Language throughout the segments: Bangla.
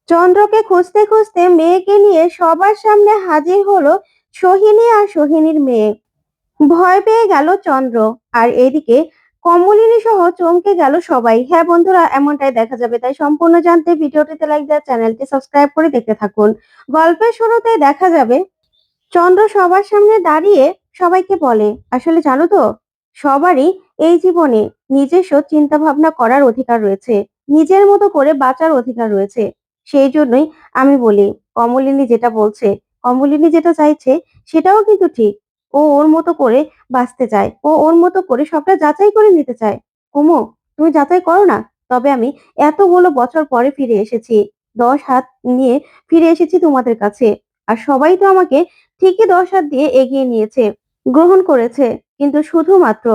চন্দ্রকে খুঁজতে খুঁজতে মেয়েকে নিয়ে সবার সামনে হাজির হলো সোহিনী আর সোহিনীর মেয়ে। ভয় পেয়ে গেল চন্দ্র। আর এদিকে কমলিনী সহ চমকে গেল সবাই। হ্যাঁ বন্ধুরা, এমনটাই দেখা যাবে, তাই সম্পূর্ণ জানতে ভিডিওটিতে লাইক দেওয়ার, চ্যানেলটি সাবস্ক্রাইব করে দেখতে থাকুন। গল্পের শুরুতে দেখা যাবে চন্দ্র সবার সামনে দাঁড়িয়ে সবাইকে বলে, আসলে জানো তো, সবারই এই জীবনে নিজস্ব চিন্তা ভাবনা করার অধিকার রয়েছে, নিজের মতো করে বাঁচার অধিকার রয়েছে। সেই জন্যই আমি বলি, কমলিনী যেটা বলছে, কমলিনী যেটা চাইছে সেটাও কিন্তু ঠিক। ও ওর মতো করে বাঁচতে চায়, ও ওর মতো করে সবটা যাচাই করে নিতে চায়। কুমু, তুমি যাচাই করো না। তবে আমি এতগুলো বছর পরে ফিরে এসেছি, 10 হাত নিয়ে ফিরে এসেছি তোমাদের কাছে। আর সবাই তো আমাকে ঠিকই 10 হাত দিয়ে এগিয়ে নিয়েছে, গ্রহণ করেছে। কিন্তু শুধুমাত্র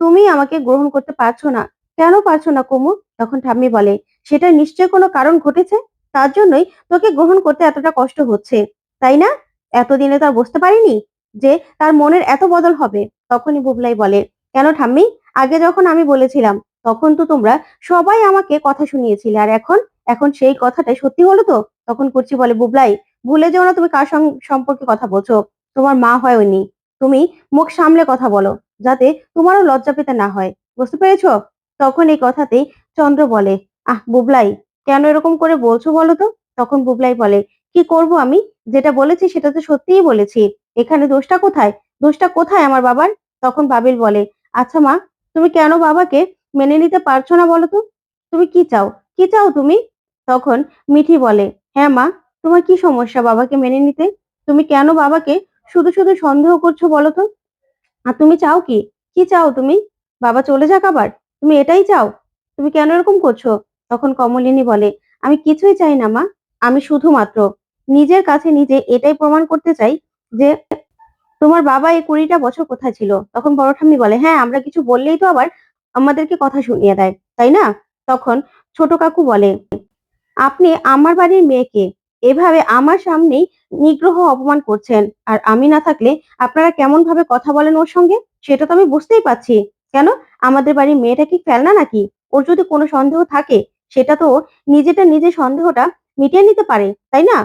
তুমি আমাকে গ্রহণ করতে পারছো না। কেন পারছো না কুমু? তখন ঠাম্মি বলে, সেটা নিশ্চয় কোনো কারণ ঘটেছে, তার জন্যই তোকে গ্রহণ করতে এতটা কষ্ট হচ্ছে, তাই না? এতদিনে তো আর বুঝতে পারিনি যে তার মনের এত বদল হবে। তখনই বুবলাই বলে, কেন ঠাম্মি, আগে যখন আমি বলেছিলাম তখন তো তোমরা সবাই আমাকে কথা শুনিয়েছিলে, আর এখন এখন সেই কথাটাই সত্যি হলো তো? তখন কুচি বলে, বুবলাই, ভুলে যেও না তুমি কার সম্পর্কে কথা বলছো। তোমার মা হয় উনি। তুমি মুখ সামলে কথা বলো, যাতে তোমারও লজ্জা পেতে না হয়। বুঝতে পেরেছো? তখন এই কথাতেই চন্দ্র বলে, আহ বুবলাই, কেন এরকম করে বলছো বলো তো? তখন বুবলাই বলে, কি করব আমি, যেটা বলেছি সেটা তো সত্যিই বলেছি। এখানে দোষটা কোথায়? দোষটা কোথায় আমার বাবার? তখন বাবিল বলে, আচ্ছা মা, তুমি কেন বাবাকে মেনে নিতে পারছো না বলো তো? তুমি কি চাও? কি চাও তুমি? তখন মিঠি বলে, হ্যাঁ মা, তোমার কি সমস্যা বাবাকে মেনে নিতে? তুমি কেন বাবাকে শুধু শুধু সন্দেহ করছো বলো তো? আর তুমি চাও কি? কি চাও তুমি? বাবা চলে যাক আবার? তুমি এটাই চাও? তুমি কেন এরকম করছো? তখন কমলিনী বলে, আমি কিছুই চাই না মা। আমি শুধুমাত্র নিজের কাছে নিজে এটাই প্রমাণ করতে চাই যে তোমার বাবা এই 20টা বছর কোথায় ছিল। তখন বড় ঠাম্মি বলে, হ্যাঁ, আমরা কিছু বললেই তো আবার আমাদেরকে কথা শুনিয়ে দেয়, তাই না? তখন ছোট কাকু বলে, আপনি আমার বাড়ির মেয়েকে এভাবে আমার সামনেই নিগ্রহ অপমান করছেন, আর আমি না থাকলে আপনারা কেমন ভাবে কথা বলেন ওর সঙ্গে, সেটা তো আমি বুঝতেই পারছি। কেন, আমাদের বাড়ির মেয়েটা কি ফেলনা নাকি? ওর যদি কোনো সন্দেহ থাকে, সেটা তো ও নিজেটা নিজে সন্দেহটা মিটিয়ে নিতে পারে, তাই না?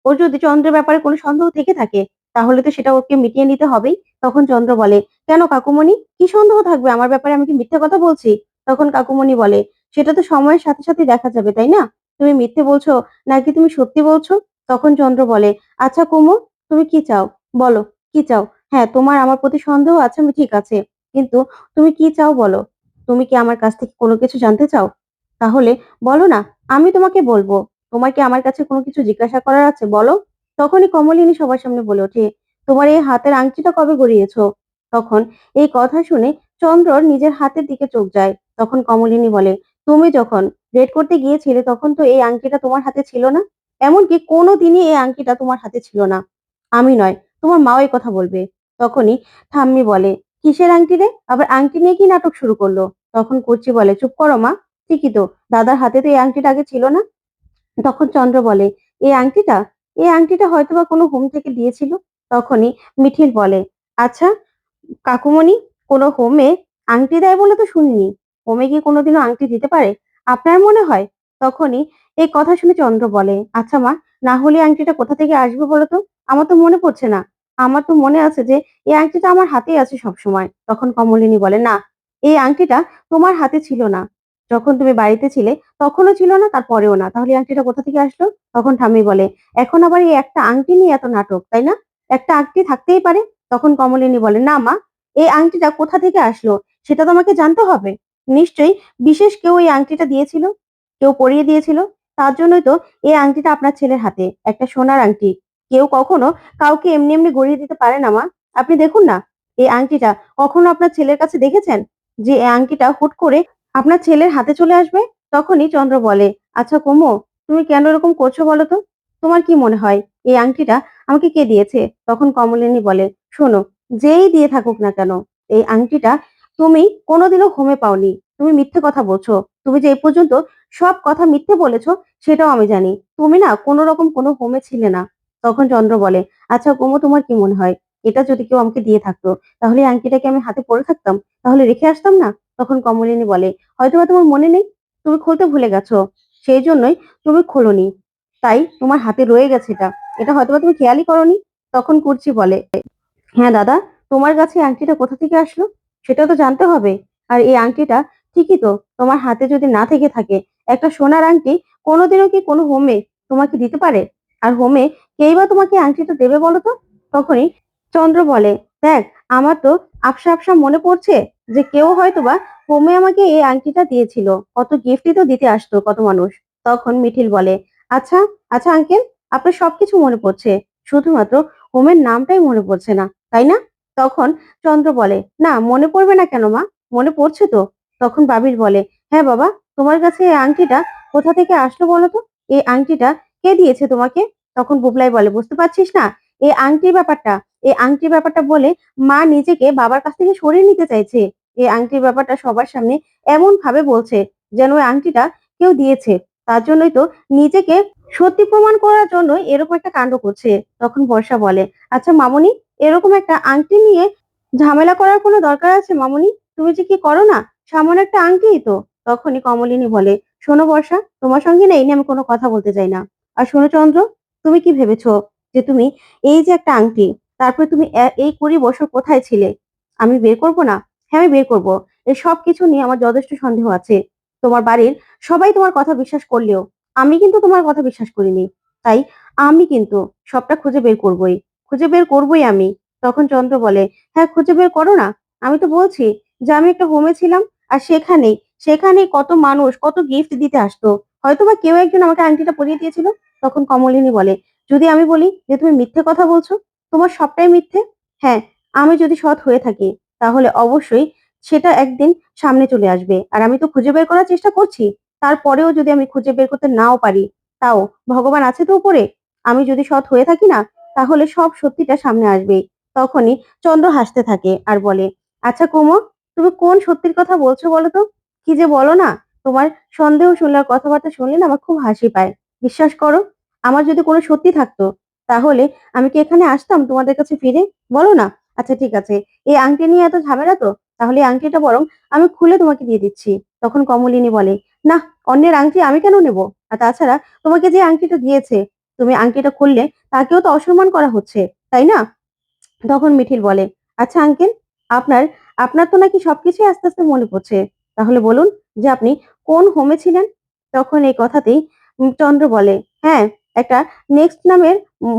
ওর যদি চন্দ্রের ব্যাপারে কোনো সন্দেহ থেকে থাকে, তাহলে তো সেটা ওকে মিটিয়ে নিতে হবেই। তখন চন্দ্র বলে, কেন কাকুমণি, কি সন্দেহ থাকবে আমার ব্যাপারে? আমি কি মিথ্যে কথা বলছি? তখন কাকুমণি বলে, সেটা তো সময়ের সাথে সাথে দেখা যাবে, তাই না? তুমি মিথ্যে বলছো নাকি তুমি সত্যি বলছো? তখন চন্দ্র বলে, আচ্ছা কুমু, তুমি কি চাও? বলো, কি চাও? হ্যাঁ, তোমার আমার প্রতি সন্দেহ আছে, আমি ঠিক আছে, কিন্তু তুমি কি চাও বলো? তুমি কি আমার কাছ থেকে কোনো কিছু জানতে চাও? তাহলে বলো না, আমি তোমাকে বলবো। তোমার কি আমার কাছে কোনো কিছু জিজ্ঞাসা করার আছে, বলো? তখনই কমলিনী সবার সামনে বলে ওঠে, তোমার এই হাতের আংটিটা কবে গড়িয়েছো? তখন এই কথা শুনে চন্দ্রর নিজের হাতের দিকে চোখ যায়। তখন কমলিনী বলে, তুমি যখন ডেট করতে গিয়েছিলে তখন তো এই আংটিটা তোমার হাতে ছিল না। এমনকি কোনোদিনই এই আংটিটা তোমার হাতে ছিল না। আমি নয়, তোমার মাও এই কথা বলবে। তখনই ঠাম্মি বলে, কিসের আংটি রে? আবার আংটি নিয়ে কি নাটক শুরু করলো? তখন কচি বলে, চুপ করো মা, ঠিকই তো, দাদার হাতে তো এই আংটিটা আগে ছিল না। তখন চন্দ্র বলে, এই আংটিটা, এই আংটিটা হয়তোবা কোনো হোম থেকে দিয়েছিল। তখনই মিঠিল বলে, আচ্ছা কাকুমণি, কোনো হোমে আংটি দেয় বলে তো শুনিনি। হোমে কি কোনোদিনও আংটি দিতে পারে আপনার মনে হয়? তখনই এই কথা শুনে চন্দ্র বলে, আচ্ছা মা, না হলে আংটিটা কোথা থেকে আসবে বলো তো? আমার তো মনে পড়ছে না। আমার তো মনে আছে যে এই আংটিটা আমার হাতেই আছে সব সময়। তখন কমলিনী বলে, না, এই আংটিটা তোমার হাতে ছিল না। যখন তুমি বাড়িতে ছিলে তখনও ছিল না, তারপরেও না, তাহলে এই আংটিটা কোথা থেকে আসলো? তখন ঠাম্মি বলে, এখন আবার এই একটা আংটি নিয়ে এত নাটক, তাই না? একটা আংটি থাকতেই পারে। তখন কমলিনী বলে, না মা, এই আংটিটা কোথা থেকে আসলো সেটা তো আমাকে জানতে হবে। নিশ্চয়ই বিশেষ কেউ এই আংটিটা দিয়েছিল, কেউ পরিয়ে দিয়েছিল। তার জন্যই তো এই আংটিটা আপনার ছেলের হাতে, একটা সোনার আংটি। কেউ কখনো কাউকে এমনি এমনি গড়িয়ে দিতে পারে না মা। আপনি দেখুন না, এই আংটিটা কখনো আপনার ছেলের কাছে দেখেছেন যে এই আংটিটা হুট করে আপনার ছেলের হাতে চলে আসবে? তখনই চন্দ্র বলে, আচ্ছা কুমু, তুমি কেন এরকম করছো বলো তো? তোমার কি মনে হয় এই আংটিটা আমাকে কে দিয়েছে? তখন কমলিনী বলে, শোনো, যেই দিয়ে থাকুক না কেন, এই আংটিটা তুমি কোনোদিনও হোমে পাওনি। তুমি মিথ্যে কথা বলছো। তুমি যে এই পর্যন্ত সব কথা মিথ্যে বলেছো সেটাও আমি জানি। তুমি না কোনো রকম কোনো হোমে ছিলে না। তখন চন্দ্র বলে, আচ্ছা কুমু, তোমার কি মনে হয় এটা যদি কেউ আমাকে দিয়ে থাকতো, তাহলে এই আংটিটাকে আমি হাতে পরে থাকতাম, তাহলে রেখে আসতাম না? তখন কমলিনী বলে, হয়তোবা তোমার মনে নেই, তুমি খুলতে ভুলে গেছো, সেই জন্যই তুমি খোলোনি। তাই তোমার হাতে রয়ে গেছে এটা। এটা হয়তোবা তুমি খেয়ালই করোনি। তখন কুর্চি বলে, হ্যাঁ দাদা, তোমার কাছে এই আংটিটা কোথা থেকে আসলো সেটা তো জানতে হবে। আর এই আংটিটা ঠিকই তো তোমার হাতে যদি না থেকে থাকে, একটা সোনার আংটি কোনোদিনও কি কোনো হোমে তোমাকে দিতে পারে? আর হোমে কেই বা তোমাকে এই আংটিটা দেবে বলো তো? তখনই চন্দ্র বলে, দেখ, আমার তো আবসা আবসা মনে পড়ছে যে কেউ হয়তোবা হোমে আমাকে এই আংটিটা দিয়েছিল। কত গিফটই তো দিতে আসতো কত মানুষ। তখন মিঠিল বলে, আচ্ছা আচ্ছা আঙ্কেল, আপনার সবকিছু মনে পড়ছে, শুধুমাত্র হোমের নামটাই মনে পড়ছে না, তাই না? তখন চন্দ্র বলে, না মনে পড়বে না কেন মা, মনে পড়ছে তো। তখন বাবির বলে, হ্যাঁ বাবা, তোমার কাছে এই আংটিটা কোথা থেকে আসলো বলো তো? এই আংটিটা কে দিয়েছে তোমাকে? তখন বুবলাই বলে, বুঝতে পারছিস না এই আংটির ব্যাপারটা? এই আংটির ব্যাপারটা বলে মা নিজেকে বাবার কাছ থেকে সরিয়ে নিতে চাইছে। এই আংটির ব্যাপারটা সবার সামনে এমন ভাবে বলছে যেন ওই আংটিটা কেউ দিয়েছে। তার জন্যই তো নিজেকে সত্যি প্রমাণ করার জন্য এরকম একটা কাণ্ড করছে। তখন বর্ষা বলে, আচ্ছা মামুনি, এরকম একটা আংটি নিয়ে ঝামেলা করার কোনো দরকার আছে মামুনি? তুমি যে কি করো না, সামান্য একটা আংটিই তো। তখনই কমলিনী বলে, শোনো বর্ষা, তোমার সঙ্গে না এই নিয়ে আমি কোনো কথা বলতে চাই না। আর শোনো চন্দ্র, তুমি কি ভেবেছো যে তুমি এই যে একটা আংটি, তারপরে তুমি এই 20 বছর কোথায় ছিলে? আমি বের করব না? হ্যাঁ, আমি বের করব। এই সব কিছু নিয়ে আমার যথেষ্ট সন্দেহ আছে। তোমার বাড়ির সবাই তোমার কথা বিশ্বাস করলেও আমি কিন্তু তোমার কথা বিশ্বাস করিনি। তাই আমি কিন্তু সবটা খুঁজে বের করবই। খুঁজে বের করবই আমি। তখন চন্দ্র বলে, হ্যাঁ খুঁজে বের করো না। আমি তো বলছি যে আমি একটা হোমে ছিলাম, আর সেখানেই কত মানুষ কত গিফট দিতে আসতো। হয়তোবা কেউ একজন আমাকে আংটিটা পরিয়ে দিয়েছিল। তখন কমলিনী বলে, যদি আমি বলি যে তুমি মিথ্যে কথা বলছো, তোমার সবটাই মিথ্যে? হ্যাঁ, আমি যদি সৎ হয়ে থাকি তাহলে অবশ্যই সেটা একদিন সামনে চলে আসবে। আর আমি তো খুঁজে বের করার চেষ্টা করছি। তারপরেও যদি আমি খুঁজে বের করতে নাও পারি, তাও ভগবান আছে তো উপরে। আমি যদি সৎ হয়ে থাকি না, তাহলে সব সত্যিটা সামনে আসবেই। তখনই চন্দ্র হাসতে থাকে আর বলে, আচ্ছা কুমো, তুমি কোন সত্যির কথা বলছো বলো তো? কি যে বলো না, তোমার সন্দেহ শুনলে আর কথাবার্তা শুনলে না আমার খুব হাসি পায়। বিশ্বাস করো, আমার যদি কোনো সত্যি থাকতো, তাহলে আমি কি এখানে আসতাম তোমাদের কাছে ফিরে? বলো না। আচ্ছা ঠিক আছে, এই আংটি নিয়ে এত ঝামেলা তো, তাহলে এই আংটিটা বরং আমি খুলে তোমাকে দিয়ে দিচ্ছি। তখন কমলিনী বলে, না, অন্যের আংটি আমি কেন নেব? আর তাছাড়া তোমাকে যে আংটিটা দিয়েছে, তুমি আংটিটা খুললে তাকেও তো অসম্মান করা হচ্ছে, তাই না? তখন মিঠিল বলে, আচ্ছা আঙ্কেল, আপনার আপনার তো নাকি সবকিছুই আস্তে আস্তে মনে পড়ছে। তাহলে বলুন যে আপনি কোন হোমে ছিলেন? তখন এই কথাতেই চন্দ্র বলে, হ্যাঁ, একটা নেক্সট নামের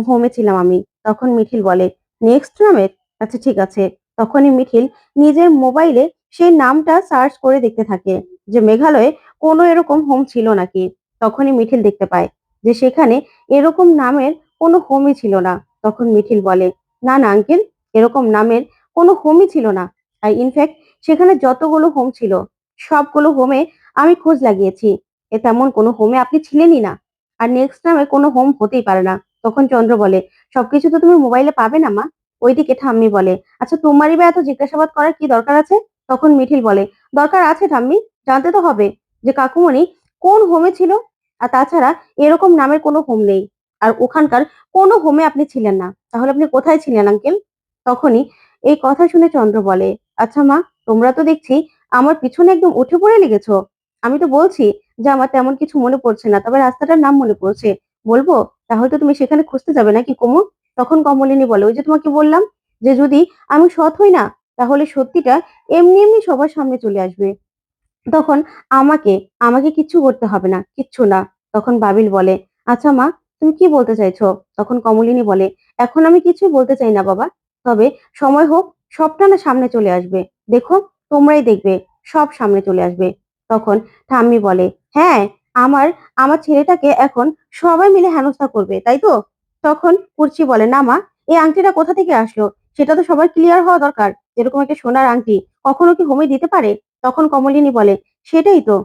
হোমে ছিলাম আমি। তখন মিঠিল বলে, নেক্সট নামের? আচ্ছা ঠিক আছে। তখনই মিঠিল নিজের মোবাইলে সেই নামটা সার্চ করে দেখতে থাকে যে মেঘালয়ে কোনো এরকম হোম ছিল নাকি। তখনই মিঠিল দেখতে পায় যে সেখানে এরকম নামের কোনো হোমই ছিল না। তখন মিঠিল বলে, না না আঙ্কেল, এরকম নামের কোনো হোমই ছিল না। আর ইনফ্যাক্ট সেখানে যতগুলো হোম ছিল, সবগুলো হোমে আমি খোঁজ লাগিয়েছি। তেমন কোনো হোমে আপনি ছিলেনই না। আর নেক্সট নামে কোনো হোম হতেই পারে না। তখন চন্দ্র বলে, সবকিছু তো তুমি মোবাইলে পাবে না মা। ওইদিকে ঠাম্মি বলে, আচ্ছা তোমারই বা এত জিজ্ঞাসাবাদ করার কি দরকার আছে? তখন মিঠিল বলে, দরকার আছে ঠাম্মি, জানতে তো হবে যে কাকুমণি কোন হোমে ছিল। আর তাছাড়া এরকম নামের কোনো হোম নেই। আর ওখানকার কোনো হোমে আপনি ছিলেন না। তাহলে আপনি কোথায় ছিলেন আঙ্কেল? তখনই এই কথা শুনে চন্দ্র বলে, আচ্ছা মা, তোমরা তো দেখছি আমার পিছনে একদম উঠে পড়ে লেগেছো। আমি তো বলছি যে আমার তেমন কিছু মনে পড়ছে না, তবে রাস্তাটার নাম মনে পড়ছে। বলবো? তাহলে তো তুমি সেখানে খুঁজতে যাবে নাকি কুমু? তখন কমলিনী বলে, ওই যে তোমাকে বললাম যে যদি আমি সৎ হই না, তাহলে সত্যিটা এমনি এমনি সবার সামনে চলে আসবে। তখন আমাকে আমাকে কিচ্ছু করতে হবে না, কিচ্ছু না। তখন বাবিল বলে, আচ্ছা মা, তুমি কি বলতে চাইছো? তখন কমলিনী বলে, এখন আমি কিছু বলতে চাই না বাবা, তবে সময় হোক, সবটা না সামনে চলে আসবে। দেখো, তোমরাই দেখবে, সব সামনে চলে আসবে। তখন ঠাম্মি বলে, হ্যাঁ, আমার আমার ছেলেটাকে এখন সবাই মিলে হেনস্থা করবে, তাই তো? তখন কুর্চি বলে, না মা, এই আংটিটা কোথা থেকে আসলো সেটা তো সবার ক্লিয়ার হওয়া দরকার। এরকম একটা সোনার আংটি কখনো কি হোমে দিতে পারে? তখন কমলিনী বলে, সেটাই তো,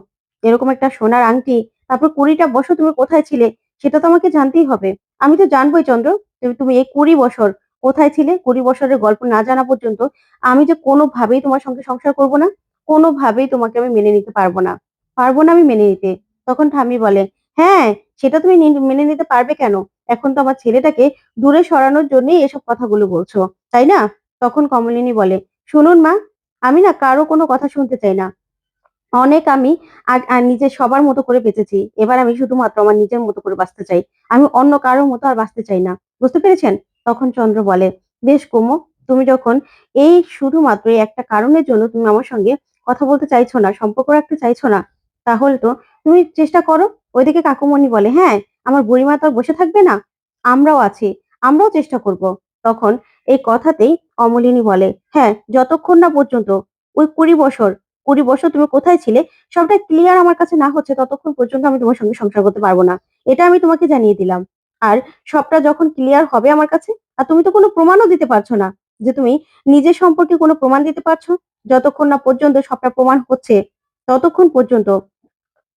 এরকম একটা সোনার আংটি, তারপর 20টা বছর তুমি কোথায় ছিলে সেটা তো আমাকে জানতেই হবে। আমি তো জানবোই চন্দ্র, তুমি তুমি এই 20 বছর কোথায় ছিলে। 20 বছরের গল্প না জানা পর্যন্ত আমি যে কোনোভাবেই তোমার সঙ্গে সংসার করব না, কোনোভাবেই তোমাকে আমি মেনে নিতে পারবো না। পারবো না আমি মেনে নিতে। তখন ঠাম্মি বলে, হ্যাঁ, সেটা তুমি মেনে নিতে পারবে কেন? এখন তো আমার ছেলেটাকে দূরে সরানোর জন্যই এসব কথাগুলো বলছো, তাই না? তখন কমলিনী বলে, শুনুন মা, আমি না কারো কোনো কথা শুনতে চাই না। অনেক আমি নিজে সবার মতো করে বেঁচেছি। এবার আমি শুধুমাত্র আমার নিজের মতো করে বাঁচতে চাই। আমি অন্য কারো মতো আর বাঁচতে চাই না। বুঝতে পেরেছেন?" তখন চন্দ্র বলে, "বেশ কুমু, তুমি যখন এই শুধুমাত্র এই একটা কারণের জন্য তুমি আমার সঙ্গে কথা বলতে চাইছো না, সম্পর্ক রাখতে চাইছো না, তাহলে তো তুমি চেষ্টা করো।" ওইদিকে কাকুমণি বলে, "হ্যাঁ, আমার বুড়িমা তো আর বসে থাকবে না। আমরাও আছি। আমরাও চেষ্টা করব।" তখন এই কথাতেই কমলিনী বলে, "হ্যাঁ, যতক্ষণ না পর্যন্ত ওই ২০ বছর তুমি কোথায় ছিলে? সবটা ক্লিয়ার আমার কাছে না হচ্ছে ততক্ষণ পর্যন্ত আমি তোমার সঙ্গে সংসার করতে পারব না। এটা আমি তোমাকে জানিয়ে দিলাম। আর সবটা যখন ক্লিয়ার হবে আমার কাছে, আর তুমি তো কোনো প্রমাণও দিতে পারছো না যে তুমি নিজের সম্পর্কে কোনো প্রমাণ দিতে পারছো। যতক্ষণ না পর্যন্ত সবটা প্রমাণ হচ্ছে, ততক্ষণ পর্যন্ত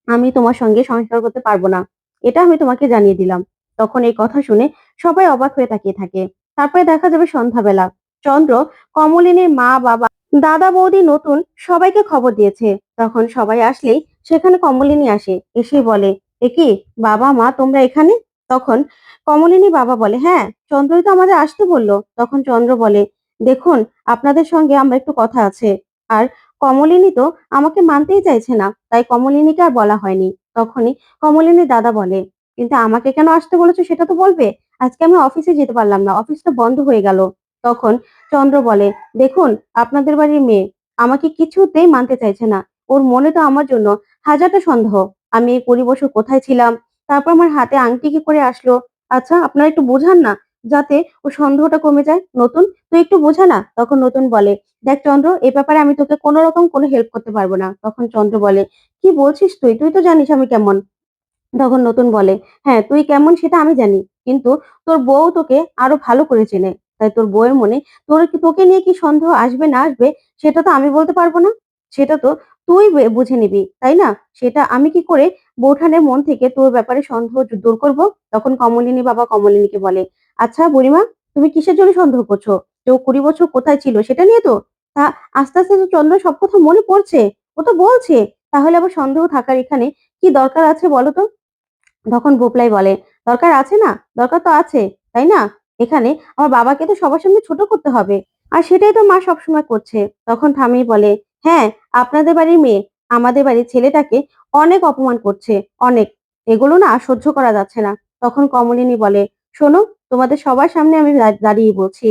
আমি তোমার সঙ্গে সংসার করতে পারব না। এটা আমি তোমাকে জানিয়ে দিলাম। তখন এই কথা শুনে সবাই অবাক হয়ে তাকিয়ে থাকে। তারপরে দেখা যাবে সন্ধ্যাবেলা। চন্দ্র, কমলিনীর মা, বাবা, দাদা, বৌদি, নতুন সবাইকে খবর দিয়েছে। তখন সবাই আসলেই সেখানে কমলিনী আসে। এসেই বলে, "এ কি বাবা, মা তোমরা এখানে?" তখন কমলিনীর বাবা বলে, "হ্যাঁ, চন্দ্রই তো আমাদের আসতে বলল।" তখন চন্দ্র বলে, "দেখুন, আপনাদের সঙ্গে আমার একটু কথা আছে।" আর কমলিনী তো আমাকে মানতেই চাইছে না। তাই কমলিনীকে আর বলা হয়নি। তখনই কমলিনীর দাদা বলে, "কিন্তু আমাকে কেন আসতে বলেছো সেটা তো বলবে। আজকে আমি অফিসে যেতে পারলাম না। অফিসটা বন্ধ হয়ে গেল।" তখন চন্দ্র বলে, "দেখুন, আপনাদের বাড়ির মেয়ে আমাকে কিছুতেই মানতে চাইছে না। ওর মনে তো আমার জন্য হাজারটা সন্দেহ। আমি এই ২০ বছর কোথায় ছিলাম? তারপর আমার হাতে আংটি কি করে আসলো? আচ্ছা আপনারা একটু বোঝান না, যাতে ওর সন্দেহটা কমে যায়। নতুন, তুই একটু বোঝা না।" তখন নতুন বলে, "দেখ চন্দ্র, এ ব্যাপারে আমি তোকে কোন রকম কোনো হেল্প করতে পারব না।" তখন চন্দ্র বলে, "কি বলছিস তুই? তুই তো জানিস আমি কেমন?" তখন নতুন বলে, "হ্যাঁ, তুই কেমন সেটা আমি জানি। কিন্তু তোর বউ তোকে আরো ভালো করে চেনে। তাই তোর বউয়ের মনে তোকে নিয়ে কি সন্দেহ আসবে না আসবে সেটা তো আমি বলতে পারব না। সেটা তো তুই বুঝে নিবি, তাই না? সেটা আমি কি করে বউঠানের মন থেকে তোর ব্যাপারে সন্দেহ দূর করব?" তখন কমলিনী বাবা কমলিনীকে বলে, "আচ্ছা বুড়িমা, তুমি কিসের জন্য সন্দেহ করছো? যে ও ২০ বছর কোথায় ছিল সেটা নিয়ে তো? তা আস্তে, আস্তে তো চন্দ্রের সব কথা মনে পড়ছে। ও তো বলছে। তাহলে আবার সন্দেহ থাকার এখানে কি দরকার আছে বলো তো?" তখন গোপলাই বলে, "দরকার আছে না? দরকার তো আছে, তাই না? এখানে আমার বাবাকে তো সবার সামনে ছোট করতে হবে। আর সেটাই তো মা সবসময় করছে।" তখন ঠাম্মি বলে, "হ্যাঁ, আপনাদের বাড়ির মেয়ে আমাদের বাড়ির ছেলেটাকে অনেক অপমান করছে, অনেক। এগুলো না আর সহ্য করা যাচ্ছে না।" তখন কমলিনী বলে, "শোনো, তোমাদের সবার সামনে আমি দাঁড়িয়ে বলছি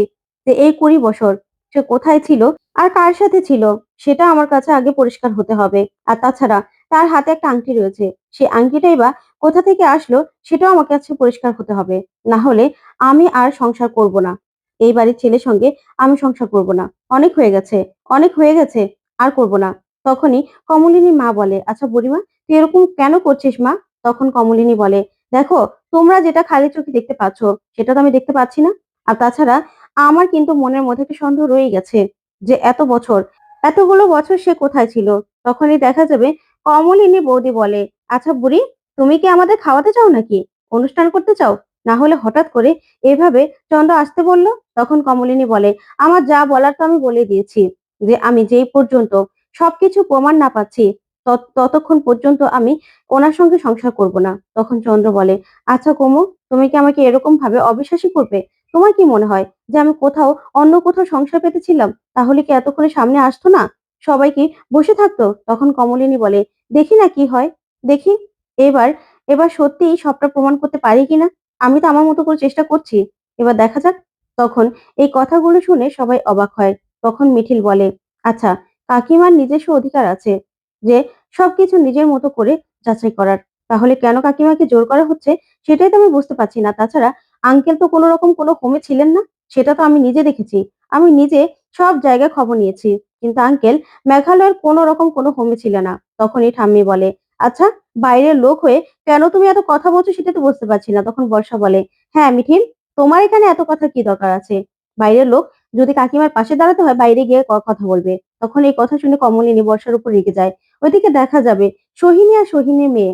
যে এই ২০ বছর সে কোথায় ছিল আর কার সাথে ছিল সেটা আমার কাছে আগে পরিষ্কার হতে হবে। আর তাছাড়া তার হাতে একটা আংটি রয়েছে। সেই আংটিটাই বা কোথা থেকে আসলো সেটাও আমার কাছে পরিষ্কার হতে হবে। না হলে আমি আর সংসার করব না। এই বাড়ির ছেলের সঙ্গে আমি সংসার করব না। অনেক হয়ে গেছে, অনেক হয়ে গেছে। আর করব না।" তখনই কমলিনীর মা বলে, "আচ্ছা বুড়িমা, তুই এরকম কেন করছিস মা?" তখন কমলিনী বলে, "দেখো, তোমরা যেটা খালি চোখে দেখতে পাচ্ছ সেটা তো আমি দেখতে পাচ্ছি না। আর তাছাড়া আমার কিন্তু মনের মধ্যে একটা সন্দেহ রয়েই গেছে যে এতগুলো বছর সে কোথায় ছিল?" তখনই দেখা যাবে কমলিনী বৌদি বলে, "আচ্ছা বুড়ি, তুমি কি আমাদের খাওয়াতে চাও নাকি? অনুষ্ঠান করতে চাও? না হলে হঠাৎ করে এভাবে চন্দ্র আসতে বলল?" তখন কমলিনী বলে, "আমার যা বলার তো আমি বলে দিয়েছি যে আমি যেই পর্যন্ত সবকিছু প্রমাণ না পাচ্ছি ততক্ষণ পর্যন্ত আমি ওনার সঙ্গে সংসার করব না।" তখন চন্দ্র বলে, "আচ্ছা কুমু, তুমি কি আমাকে এরকম ভাবে অবিশ্বাসই করবে? তোমার কি মনে হয় যে আমি অন্য কোথাও সংসার পেতেছিলাম? তাহলে কি এতক্ষণে সামনে আসতো না? সবাই কি বসে থাকতো?" তখন কমলিনী বলে, "দেখি না কি হয়। দেখি এবার এবার সত্যিই সবটা প্রমাণ করতে পারি কিনা। আমি তো আমার মতো করে চেষ্টা করছি। এবার দেখা যাক।" তখন এই কথাগুলো শুনে সবাই অবাক হয়। তখন মিঠিল বলে, "আচ্ছা, কাকিমার নিজস্ব অধিকার আছে যে সবকিছু নিজের মতো করে যাচাই করার। তাহলে কেন কাকিমাকে জোর করা হচ্ছে সেটাই তো আমি বুঝতে পারছি না। তাছাড়া আঙ্কেল তো কোন রকম কোনো হোমে ছিলেন না। সেটা তো আমি নিজে দেখেছি। আমি নিজে সব জায়গায় খবর নিয়েছি। কিন্তু আঙ্কেল মেঘালয়ের কোন রকম কোনো হোমে ছিল না।" তখনই ঠাম্মি বলে, "আচ্ছা, বাইরের লোক হয়ে কেন তুমি এত কথা বলছো সেটা তো বুঝতে পারছি না।" তখন বর্ষা বলে, "হ্যাঁ মিঠিল, তোমার এখানে এত কথা কি দরকার আছে? বাইরের লোক যদি কাকিমার পাশে দাঁড়াতে হয় বাইরে গিয়ে কথা বলবে।" তখন এই কথা শুনে কমলিনী বর্ষার উপর রেগে যায়। ওইদিকে দেখা যাবে সোহিনী আর সোহিনীর মেয়ে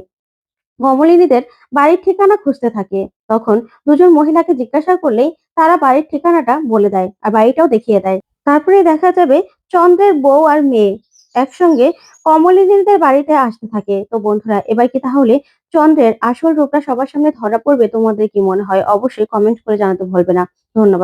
কমলিনীদের বাড়ির ঠিকানা খুঁজতে থাকে। তখন দুজন মহিলাকে জিজ্ঞাসা করলেই তারা বাড়ির ঠিকানাটা বলে দেয় আর বাড়িটাও দেখিয়ে দেয়। তারপরে দেখা যাবে চন্দ্রের বউ আর মেয়ে একসঙ্গে কমলিনীদের বাড়িতে আসতে থাকে। তো বন্ধুরা, এবার কি তাহলে চন্দ্রের আসল রূপটা সবার সামনে ধরা পড়বে? তোমাদের কি মনে হয়? অবশ্যই কমেন্ট করে জানাতে ভুলবে না। ধন্যবাদ।